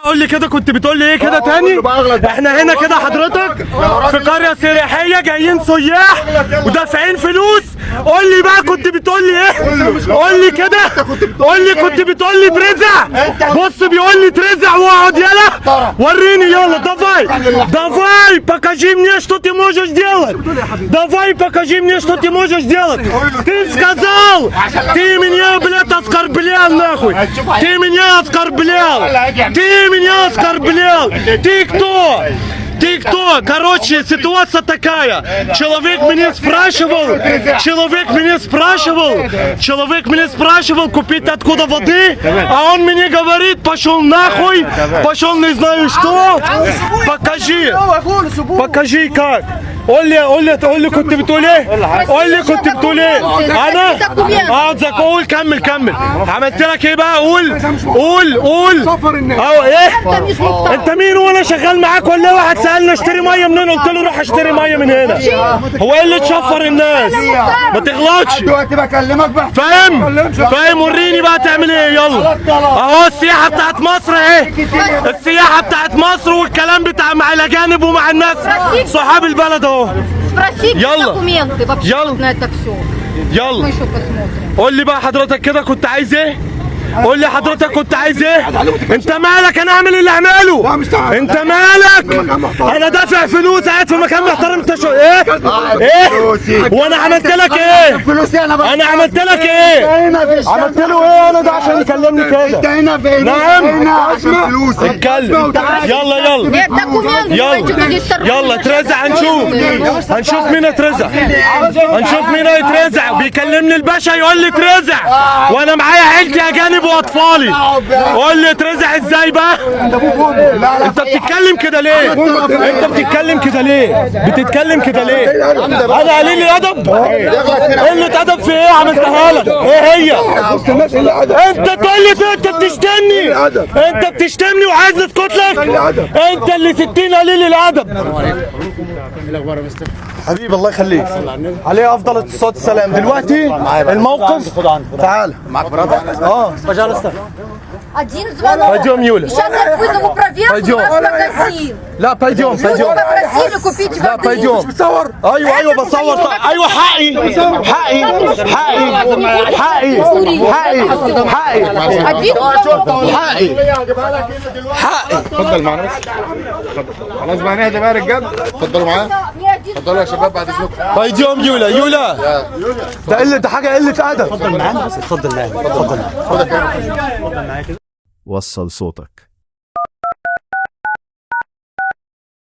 قول لي كده، كنت بتقول لي ايه كده تاني؟ احنا هنا كده حضرتك في قرية سياحية جايين سياح ودافعين فلوس. قول لي بقى كنت بتقول لي ايه؟ قول لي كده، قول لي كنت بتقول لي ترزع. بص بيقول لي ترزع واقعد يلا وريني يلا. Давай покажи мне, что ты можешь делать. Давай покажи мне, что ты можешь делать. Ты сказал, ты меня, блядь, оскорблял нахуй. Ты меня оскорблял. Ты меня оскорблял! Ты кто? Ты кто? Короче, ситуация такая. Человек меня спрашивал купить откуда воды, а он мне говорит, пошел нахуй, пошел не знаю что. Покажи как. قول لي كنت بتقول ايه؟ قول لي كنت بتقول ايه؟ انا قول كمل. عملت لك ايه بقى؟ قول اهو ايه؟ انت مين وانا شغال معاك ولا واحد سالني اشتري ميه منين؟ قلت له روح اشتري ميه من هنا. هو ايه اللي تشفر الناس؟ ما تغلطش. دلوقتي بكلمك بقى. فاهم وريني بقى تعمل ايه. يلا اهو السياحه بتاعت مصر اهي. السياحه بتاعت مصر والكلام بتاع مع الاجانب ومع الناس صحاب البلد اهو. Спросите документы вообще на это все. يلا Мы еще посмотрим. قول لي بقى حضرتك كده كنت عايز ايه؟ قول لي حضرتك كنت عايز ايه؟ انت مالك؟ انا اعمل اللي اعمله. انت مالك؟ انا دافع فلوس قاعد في مكان محترم. انت شو ايه؟ وانا عملت لك ايه؟ انا عملت لك ايه؟ عملت له ايه انا ده عشان يكلمني كده؟ نعم اتكلم. يلا ترزع. هنشوف مين يترزع. بيكلمني الباشا يقول لي ترزع وانا معايا عيلتي اجانب واطفالي. قول لي ترزع ازاي بقى؟ انت بتتكلم كده ليه؟ انا قليل الادب؟ قلة ادب في ايه عملتها لك؟ ايه هي؟ انت تقول لي انت بتشتمني وعايز اسكت لك؟ انت اللي 60 قليل الادب. حبيبي الله يخليك، عليه افضل الصلاه والسلام. دلوقتي الموقف تعال معك برادر. Один звонок. Пойдем, Юля. Сейчас я вызову проверку. Пойдем. Наш магазин. لا пойдем. Вы попросили купить воды. لا пойдем. ايوه بصور. ايوه حقي. Один звонок. حقي. اتفضل معانا. خلاص بقى نهدى بقى يا رجاله. اتفضلوا معايا. اتفضلوا يا شباب بعد اذنكم. пойдем يولا. ده حاجه قله ادب. اتفضل معانا بس. اتفضل معانا. وصل صوتك.